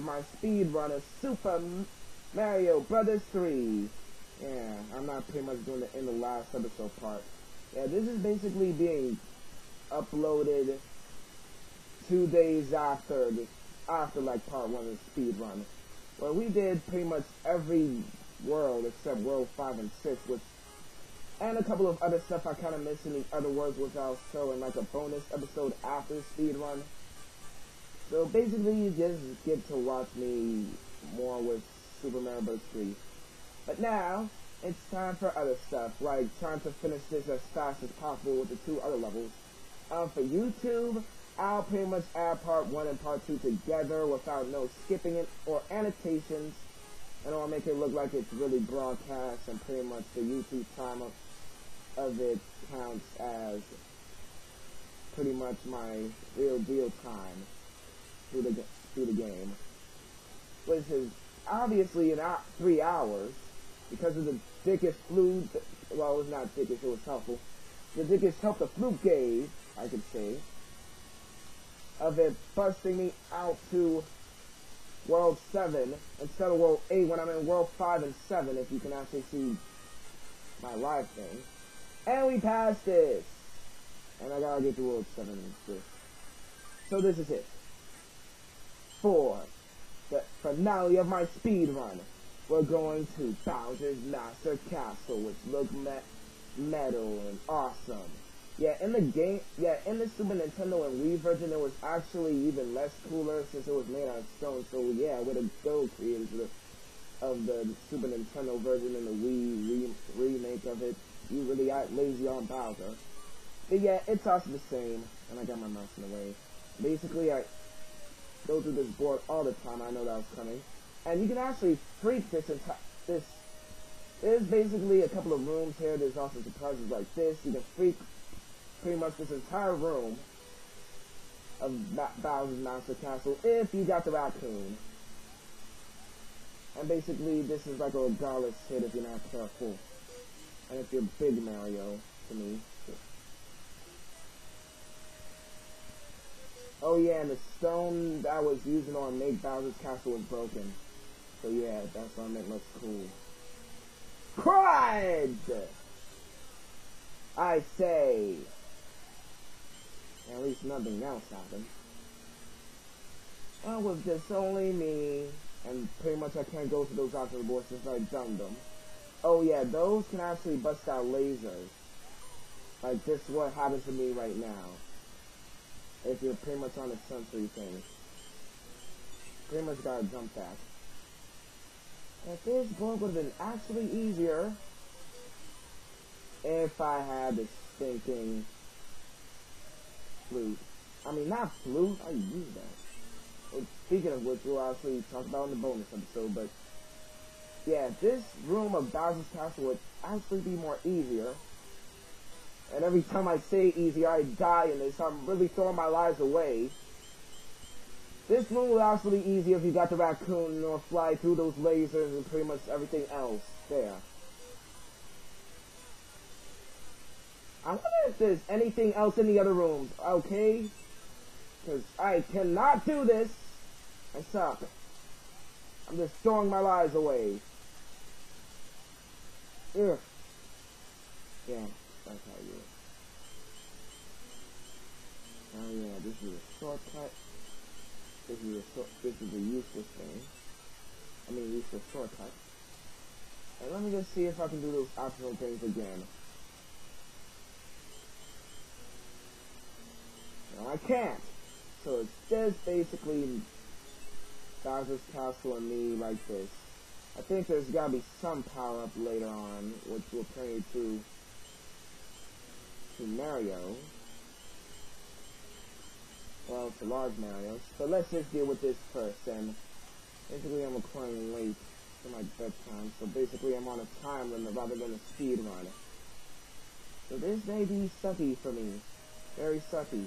my speed run of Super Mario Brothers 3. Yeah, I'm not pretty much doing it in the last episode part. Yeah, this is basically being uploaded 2 days after like part 1 of the speed run, where we did pretty much every world except World 5 and 6, and a couple of other stuff I kind of missed in the other worlds, which I'll show in like a bonus episode after the speed run. So basically, you just get to watch me more with Super Mario Bros. 3. But now, it's time for other stuff, like trying to finish this as fast as possible with the 2 other levels. For YouTube, I'll pretty much add part 1 and part 2 together without no skipping it or annotations, and I'll make it look like it's really broadcast, and pretty much the YouTube time of it counts as pretty much my real deal time through the game, which is obviously in 3 hours, because of the thickest fluid. Well, it was not thickest, it was helpful. The thickest help the fluke gave, I could say, of it busting me out to World 7 instead of World 8 when I'm in World 5 and 7, if you can actually see my live thing. And we passed this! And I gotta get to World 7 and 6. So this is it. For the finale of my speed run, we're going to Bowser's Master Castle, which looks metal and awesome. Yeah, in the game, in the Super Nintendo and Wii version, it was actually even less cooler since it was made out of stone. So yeah, way to go, creators of the Super Nintendo version and the Wii remake of it. You really act lazy on Bowser. But yeah, it's also the same. And I got my mouse in the way. Basically, I go through this board all the time. I know that was coming. And you can actually freak this. There's basically a couple of rooms here. There's also surprises like this. You can freak pretty much this entire room of Bowser's Master Castle if you got the raccoon. And basically, this is like a regardless hit if you're not careful. And if you're Big Mario, to me. Oh yeah, and the stone that I was using on Make Bowser's Castle was broken. So yeah, that's what I meant looks cool. Cried! I say. At least nothing else happened. Well, it was just only me, and pretty much I can't go to those optional boards since I dumbed them. Oh yeah, those can actually bust out lasers. Like this is what happens to me right now. If you're pretty much on a sensory thing. Pretty much gotta jump that. If this board would have been actually easier if I had this thinking flute. I mean, not flute, I use that. Well, speaking of which, we'll actually talk about in the bonus episode, but yeah, this room of Bowser's Castle would actually be more easier. And every time I say easier, I die in this. I'm really throwing my lives away. This room will actually be easier if you got the raccoon or fly through those lasers and pretty much everything else. There. I wonder if there's anything else in the other rooms, okay? Because I cannot do this. I suck. I'm just throwing my lives away. Ugh. Yeah, that's how you. Oh yeah, this is a shortcut. This is a useless thing. I mean, useless shortcut. And let me just see if I can do those optional things again. No, I can't. So it's just basically Bowser's Castle and me like this. I think there's gotta be some power up later on, which will turn you to Mario. Well, to large Mario. But let's just deal with this first. And basically, I'm recording late for my bedtime. So basically, I'm on a time limit rather than a speed run. So this may be sucky for me. Very sucky.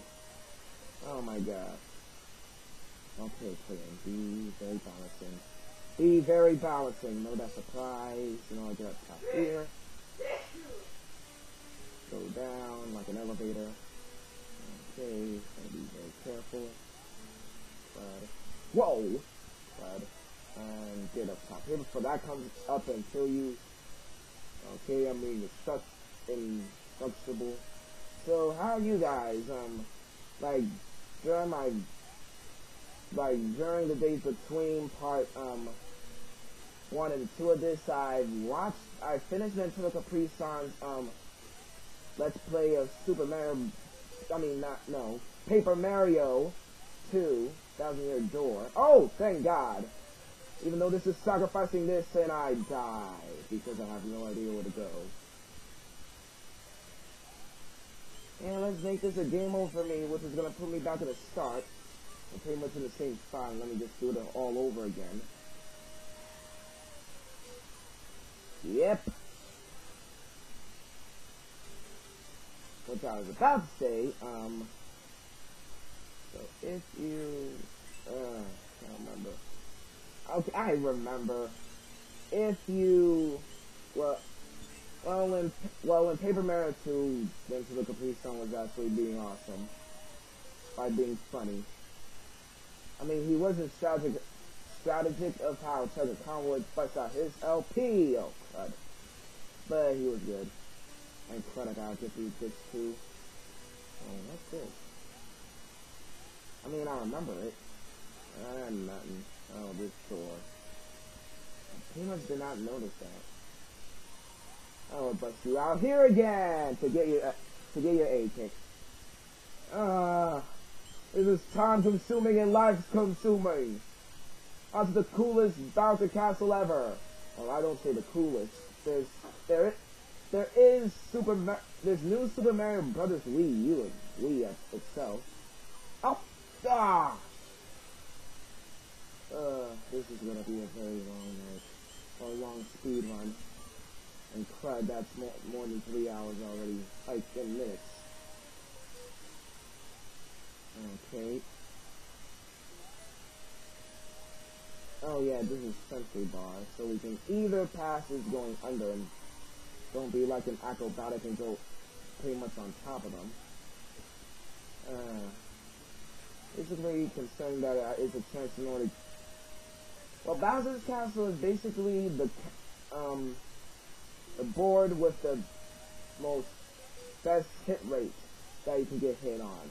Oh my god. Okay, clear. Be very balancing. Be very balancing. Know that surprise. You know, I get up top here. Go down like an elevator. Okay, gotta be very careful. Whoa! Okay, before that comes up and kill you. Okay, I mean, you're stuck in Constable. So, how are you guys? Like, during my, during the days between part, 1 and 2 of this, I finished Nintendo Capri Sun's, Let's Play of Paper Mario 2, Thousand Year Door. Oh, thank God. Even though this is sacrificing this and I die because I have no idea where to go. And let's make this a game over for me, which is going to put me back to the start. I'm pretty much in the same spot. Let me just do it all over again. Yep. Which I was about to say, so if you, can't remember. Okay, I remember. If you, when Paper Mario 2 went to the Capri Sun was actually being awesome. By being funny. I mean, he wasn't strategic of how Chuck Conwood bust out his LP, oh crud. But he was good. And crud, I gotta get through this too. Oh, what's this? I mean, I remember it. Nothing. Oh, this door. I pretty much did not notice that. Oh, but you out here again to get your A kick. This is time consuming and life consuming. That's the coolest Bowser Castle ever. Well, I don't say the coolest. There's new Super Mario Brothers Wii U and Wii itself. Oh, this is gonna be a very long night, or a long speed run. And crud, that's more than 3 hours already, like in minutes. Okay. Oh yeah, this is sentry bar, so we can either pass this going under and don't be like an acrobatic and go pretty much on top of them. Basically concerned that it's a chance in order. Well, Bowser's Castle is basically the board with the most best hit rate that you can get hit on.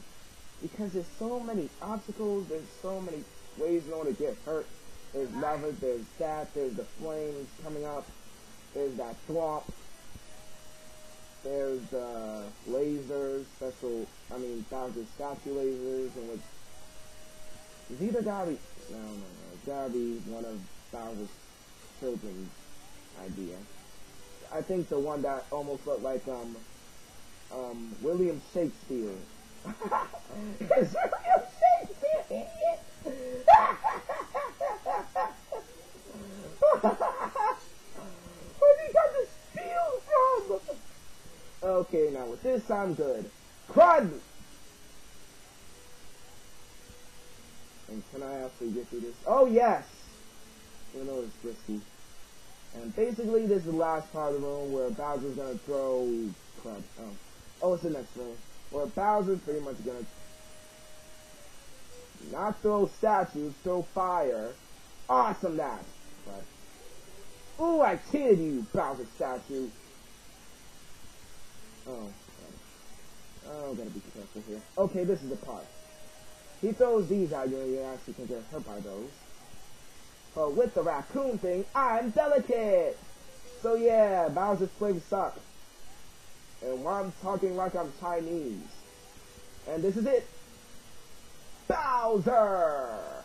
Because there's so many obstacles, there's so many ways in order to get hurt. There's lava, there's that, there's the flames coming up, there's that thwomp, there's the lasers, Bowser's statue lasers, and which is either gotta be, it's gotta be one of Bowser's children's idea. I think the one that almost looked like, William Shakespeare. It's William Shakespeare, idiot! Where'd he got the spiel from? Okay, now with this I'm good. Crud! And can I actually get through this? Oh yes! You know it's risky. And basically this is the last part of the room where Bowser's gonna throw crud. Oh, it's the next room. Where Bowser's pretty much gonna not throw statues, throw fire. Awesome that! But, ooh, I killed you, Bowser statue. Oh, gotta be careful here. Okay, this is the part. He throws these at you and you actually can get hurt by those. But with the raccoon thing, I'm delicate! So yeah, Bowser's flames suck. And while I'm talking like I'm Chinese. And this is it. Bowser!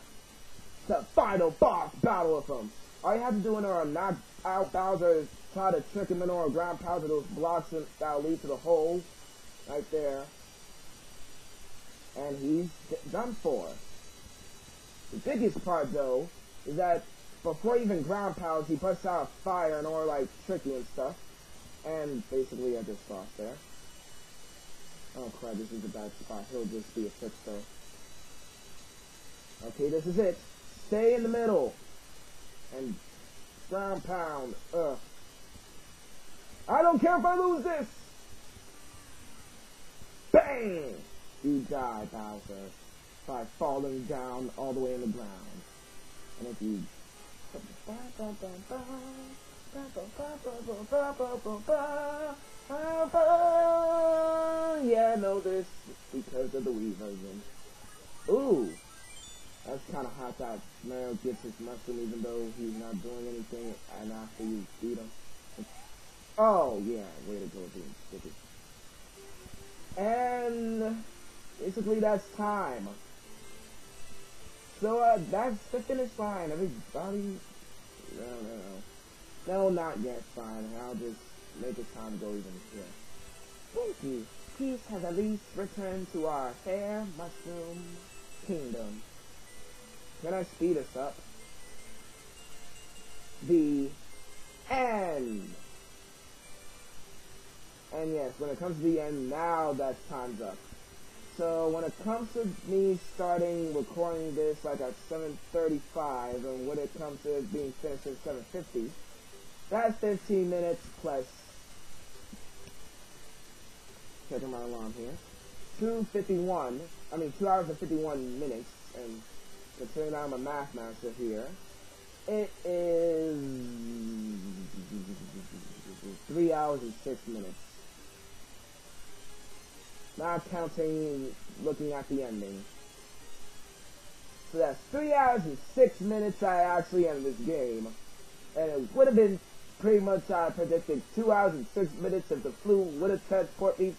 The final boss battle with him. All you have to do in order to knock out Bowser is try to trick him in or ground pound to those blocks that'll lead to the hole. Right there. And he's done for. The biggest part though, is that before even ground pounds, he puts out fire in order like trick you and stuff. And basically I just lost there. Oh crap, this is a bad spot. He'll just be a trickster. Okay, this is it. Stay in the middle. And ground pound. I don't care if I lose this! Bang! You die, Bowser, by falling down all the way in the ground. And if you Yeah, no, this because of the Wii version. Ooh, that's kind of hot that Mario gets his mushroom even though he's not doing anything, and after you beat him. Oh yeah, way to go, dude. Stick it. And basically that's time. So that's the finish line. Everybody, no, not yet. Fine, I'll just make the time go even here. Thank you. Peace has at least returned to our fair mushroom kingdom. Can I speed us up? The end. And yes, when it comes to the end, now that's time's up. So when it comes to me starting recording this like at 7:35, and when it comes to it being finished at 7:50, that's 15 minutes plus, checking my alarm here, 2 hours and 51 minutes, and considering I'm a math master here, it is 3 hours and 6 minutes. Not counting looking at the ending. So that's 3 hours and 6 minutes I actually ended this game. And it would have been pretty much, I predicted, 2 hours and 6 minutes if the flu would have transported me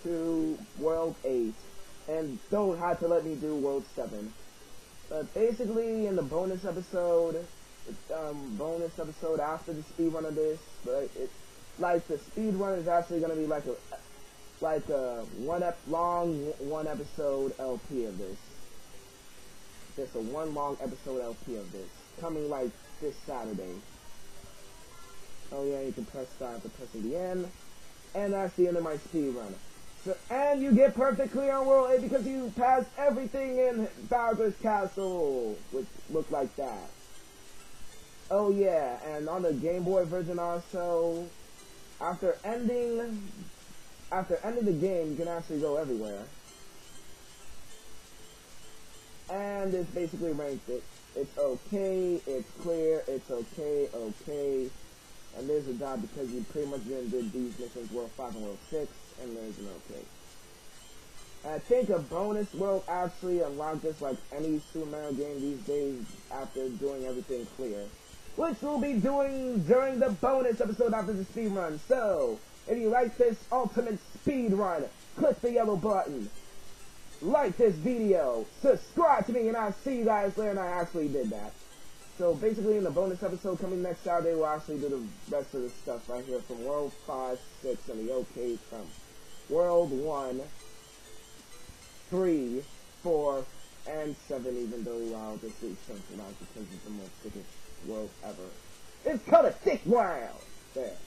to World 8. And don't have to let me do World 7. But basically, in the bonus episode after the speedrun of this, but like the speedrun is actually going to be like a one episode LP of this. Just a one long episode LP of this, coming like this Saturday. Oh yeah, you can press start after pressing the end, and that's the end of my speedrun. So, and you get perfect clear on World 8 because you passed everything in Bowser's Castle, which looked like that. Oh yeah, and on the Game Boy version also, after ending the game, you can actually go everywhere. And it's basically ranked it. It's okay, it's clear, it's okay, okay. And there's a dot because you pretty much did these missions, World 5 and World 6, and there's an okay. And I think a bonus world actually unlocked this like any Super Mario game these days after doing everything clear. Which we'll be doing during the bonus episode after the speedrun. So, if you like this ultimate speedrun, click the yellow button. Like this video, subscribe to me, and I'll see you guys later, and I actually did that. So basically in the bonus episode coming next Saturday, we'll actually do the rest of the stuff right here from World 5, 6, and the OK from World 1, 3, 4, and 7, even though I'll just leave something out because it's the most sickest world ever. It's called a thick world! There.